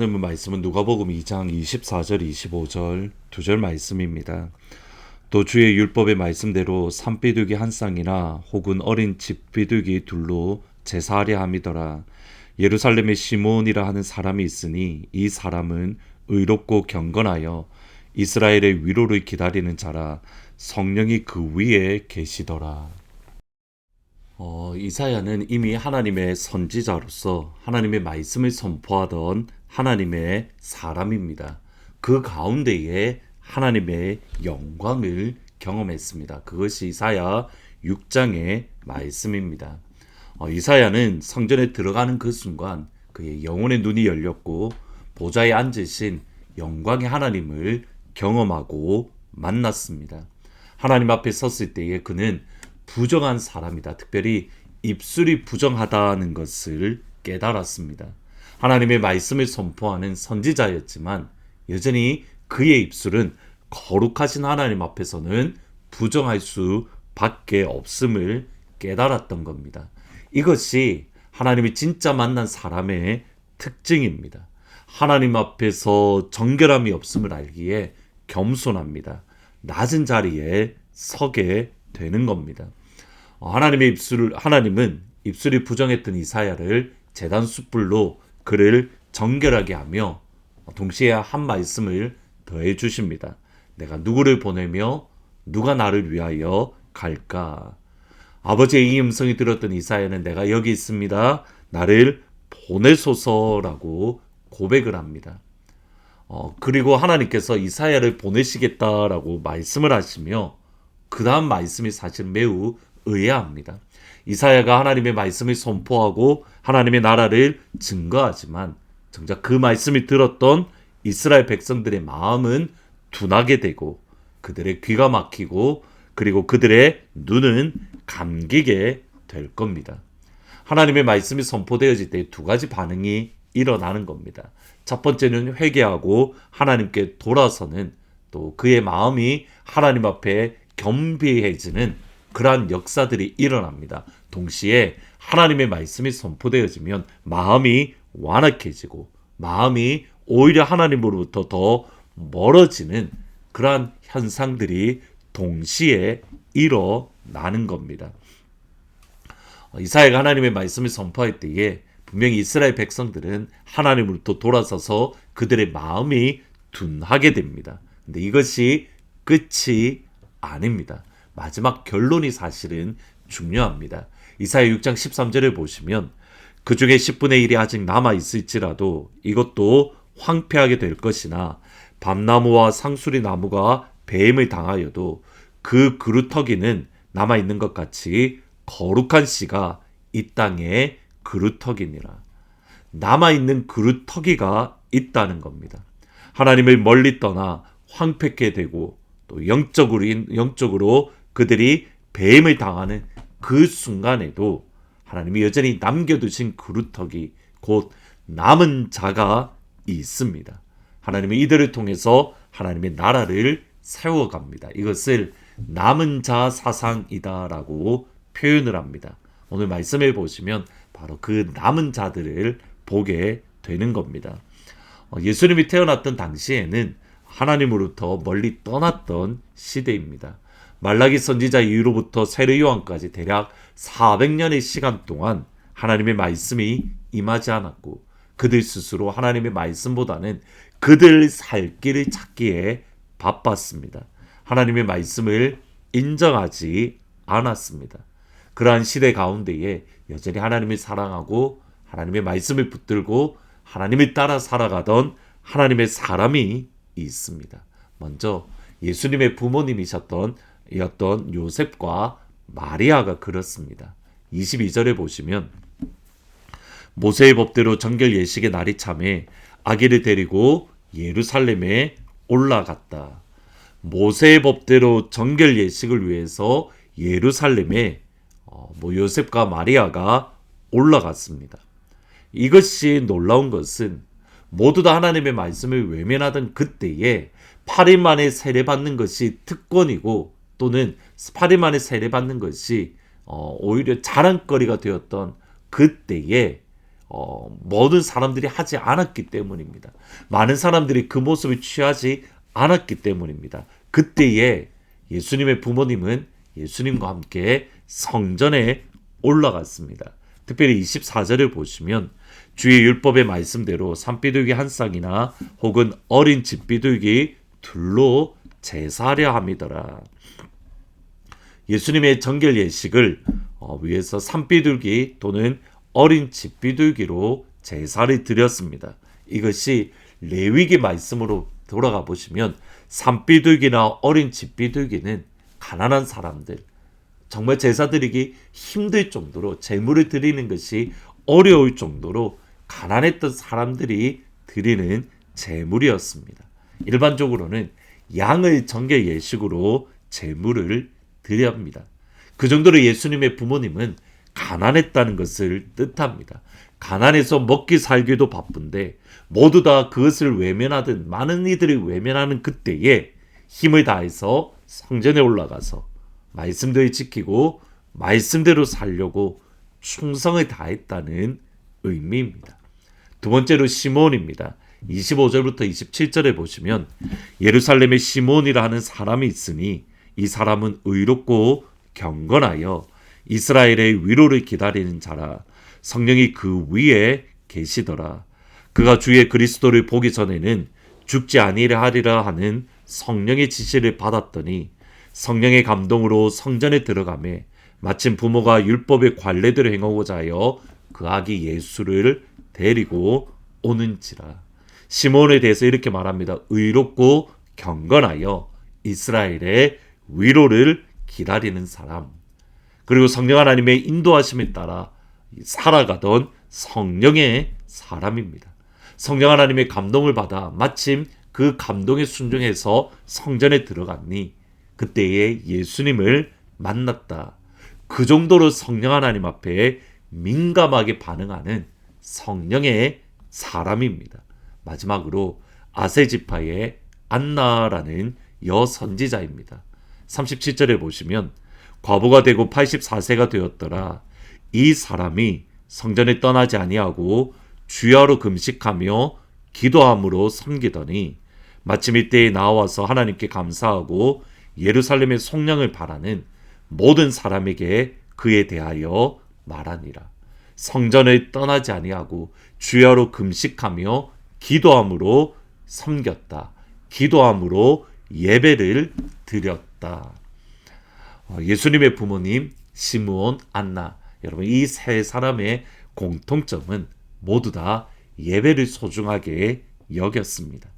하나님의 말씀은 누가복음 2장 24절 25절 두 절 말씀입니다. 또 주의 율법의 말씀대로 산비둘기 한 쌍이나 혹은 어린 집비둘기 둘로 제사하려 함이더라. 예루살렘에 시몬이라 하는 사람이 있으니 이 사람은 의롭고 경건하여 이스라엘의 위로를 기다리는 자라. 성령이 그 위에 계시더라. 이사야는 이미 하나님의 선지자로서 하나님의 말씀을 선포하던 하나님의 사람입니다. 그 가운데에 하나님의 영광을 경험했습니다. 그것이 이사야 6장의 말씀입니다. 이사야는 성전에 들어가는 그 순간 그의 영혼의 눈이 열렸고 보좌에 앉으신 영광의 하나님을 경험하고 만났습니다. 하나님 앞에 섰을 때에 그는 부정한 사람이다. 특별히 입술이 부정하다는 것을 깨달았습니다. 하나님의 말씀을 선포하는 선지자였지만 여전히 그의 입술은 거룩하신 하나님 앞에서는 부정할 수밖에 없음을 깨달았던 겁니다. 이것이 하나님이 진짜 만난 사람의 특징입니다. 하나님 앞에서 정결함이 없음을 알기에 겸손합니다. 낮은 자리에 서게 되는 겁니다. 하나님은 입술이 부정했던 이사야를 제단 숯불로 그를 정결하게 하며 동시에 한 말씀을 더해 주십니다. 내가 누구를 보내며 누가 나를 위하여 갈까? 아버지의 이 음성이 들었던 이사야는 내가 여기 있습니다. 나를 보내소서라고 고백을 합니다. 그리고 하나님께서 이사야를 보내시겠다라고 말씀을 하시며 그 다음 말씀이 사실 매우 의아합니다. 이사야가 하나님의 말씀을 선포하고 하나님의 나라를 증거하지만 정작 그 말씀을 들었던 이스라엘 백성들의 마음은 둔하게 되고 그들의 귀가 막히고 그리고 그들의 눈은 감기게 될 겁니다. 하나님의 말씀이 선포되어질 때 두 가지 반응이 일어나는 겁니다. 첫 번째는 회개하고 하나님께 돌아서는, 또 그의 마음이 하나님 앞에 겸비해지는 그러한 역사들이 일어납니다. 동시에 하나님의 말씀이 선포되어지면 마음이 완악해지고 마음이 오히려 하나님으로부터 더 멀어지는 그러한 현상들이 동시에 일어나는 겁니다. 이사야가 하나님의 말씀을 선포할 때에 분명히 이스라엘 백성들은 하나님으로부터 돌아서서 그들의 마음이 둔하게 됩니다. 근데 이것이 끝이 아닙니다. 마지막 결론이 사실은 중요합니다. 이사야 6장 13절을 보시면 그 중에 10분의 1이 아직 남아 있을지라도 이것도 황폐하게 될 것이나 밤나무와 상수리 나무가 배임을 당하여도 그 그루터기는 남아 있는 것 같이 거룩한 씨가 이 땅에 그루터기니라. 남아 있는 그루터기가 있다는 겁니다. 하나님을 멀리 떠나 황폐케 되고 또 영적으로 그들이 배임을 당하는 그 순간에도 하나님이 여전히 남겨두신 그루터기, 곧 남은 자가 있습니다. 하나님은 이들을 통해서 하나님의 나라를 세워갑니다. 이것을 남은 자 사상이다라고 표현을 합니다. 오늘 말씀을 보시면 바로 그 남은 자들을 보게 되는 겁니다. 예수님이 태어났던 당시에는 하나님으로부터 멀리 떠났던 시대입니다. 말라기 선지자 이후로부터 세례 요한까지 대략 400년의 시간 동안 하나님의 말씀이 임하지 않았고 그들 스스로 하나님의 말씀보다는 그들 살 길을 찾기에 바빴습니다. 하나님의 말씀을 인정하지 않았습니다. 그러한 시대 가운데에 여전히 하나님을 사랑하고 하나님의 말씀을 붙들고 하나님을 따라 살아가던 하나님의 사람이 있습니다. 먼저 예수님의 부모님이셨던 요셉과 마리아가 그렇습니다. 22절에 보시면 모세의 법대로 정결 예식의 날이 참에 아기를 데리고 예루살렘에 올라갔다. 모세의 법대로 정결 예식을 위해서 예루살렘에 요셉과 마리아가 올라갔습니다. 이것이 놀라운 것은 모두 다 하나님의 말씀을 외면하던 그때에 8일 만에 세례받는 것이 특권이고 또는 8일 만에 세례받는 것이 오히려 자랑거리가 되었던 그때에 모든 사람들이 하지 않았기 때문입니다. 많은 사람들이 그 모습을 취하지 않았기 때문입니다. 그때에 예수님의 부모님은 예수님과 함께 성전에 올라갔습니다. 특별히 24절을 보시면 주의 율법의 말씀대로 산비둘기 한 쌍이나 혹은 어린 집비둘기 둘로 제사하려 함이더라. 예수님의 정결 예식을 위해서 산비둘기 또는 어린 집비둘기로 제사를 드렸습니다. 이것이 레위기 말씀으로 돌아가 보시면 산비둘기나 어린 집비둘기는 가난한 사람들, 정말 제사 드리기 힘들 정도로 제물을 드리는 것이 어려울 정도로 가난했던 사람들이 드리는 제물이었습니다. 일반적으로는 양을 정결 예식으로 제물을 드려야 합니다. 그 정도로 예수님의 부모님은 가난했다는 것을 뜻합니다. 가난해서 먹기 살기도 바쁜데 모두 다 그것을 외면하든 많은 이들이 외면하는 그때에 힘을 다해서 성전에 올라가서 말씀대로 지키고 말씀대로 살려고 충성을 다했다는 의미입니다. 두 번째로 시몬입니다. 25절부터 27절에 보시면 예루살렘에 시몬이라 하는 사람이 있으니 이 사람은 의롭고 경건하여 이스라엘의 위로를 기다리는 자라. 성령이 그 위에 계시더라. 그가 주의 그리스도를 보기 전에는 죽지 아니하리라 하리라 하는 성령의 지시를 받았더니 성령의 감동으로 성전에 들어가매 마침 부모가 율법의 관례대로 행하고자 하여 그 아기 예수를 데리고 오는지라. 시몬에 대해서 이렇게 말합니다. 의롭고 경건하여 이스라엘의 위로를 기다리는 사람. 그리고 성령 하나님의 인도하심에 따라 살아가던 성령의 사람입니다. 성령 하나님의 감동을 받아 마침 그 감동에 순종해서 성전에 들어갔니 그때에 예수님을 만났다. 그 정도로 성령 하나님 앞에 민감하게 반응하는 성령의 사람입니다. 마지막으로 아세지파의 안나라는 여선지자입니다. 37절에 보시면 과부가 되고 84세가 되었더라. 이 사람이 성전에 떠나지 아니하고 주야로 금식하며 기도함으로 섬기더니 마침 이때에 나와서 하나님께 감사하고 예루살렘의 속량을 바라는 모든 사람에게 그에 대하여 말하니라. 성전을 떠나지 아니하고 주야로 금식하며 기도함으로 섬겼다. 기도함으로 예배를 드렸다. 예수님의 부모님 시므온, 안나, 여러분 이 세 사람의 공통점은 모두 다 예배를 소중하게 여겼습니다.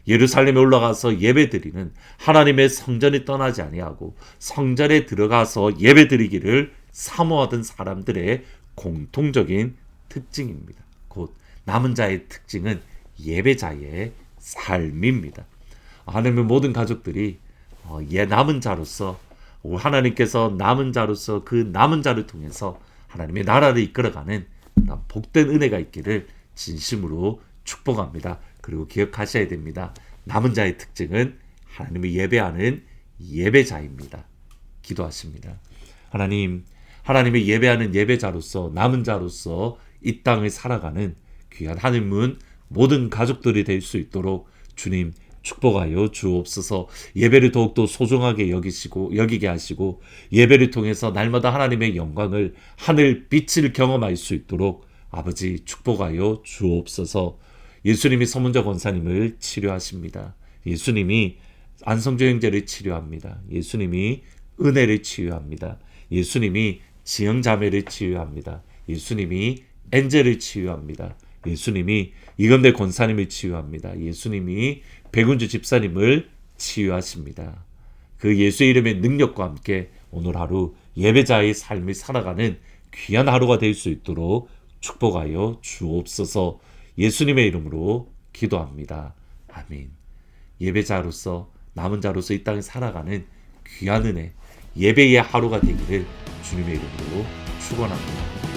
예루살렘에 올라가서 예배드리는 하나님의 성전에 떠나지 아니하고 성전에 들어가서 예배드리기를 사모하던 사람들의 공통적인 특징입니다. 곧 남은 자의 특징은 예배자의 삶입니다. 하나님의 모든 가족들이 남은 자로서 하나님께서 남은 자로서 그 남은 자를 통해서 하나님의 나라를 이끌어가는 복된 은혜가 있기를 진심으로 축복합니다. 그리고 기억하셔야 됩니다. 남은 자의 특징은 하나님을 예배하는 예배자입니다. 기도하십니다. 하나님을 예배하는 예배자로서 남은 자로서 이 땅을 살아가는 귀한 하늘문 모든 가족들이 될 수 있도록 주님 축복하여 주옵소서. 예배를 더욱더 소중하게 여기게 하시고 예배를 통해서 날마다 하나님의 영광을 하늘 빛을 경험할 수 있도록 아버지 축복하여 주옵소서. 예수님이 서문자 권사님을 치료하십니다. 예수님이 안성조 형제를 치료합니다. 예수님이 은혜를 치유합니다. 예수님이 지영자매를 치유합니다. 예수님이 엔젤을 치유합니다. 예수님이 이건대 권사님을 치유합니다. 예수님이 백운주 집사님을 치유하십니다. 그 예수의 이름의 능력과 함께 오늘 하루 예배자의 삶을 살아가는 귀한 하루가 될 수 있도록 축복하여 주옵소서. 예수님의 이름으로 기도합니다. 아멘. 예배자로서 남은 자로서 이 땅에 살아가는 귀한 은혜 예배의 하루가 되기를 주님의 이름으로 축원합니다.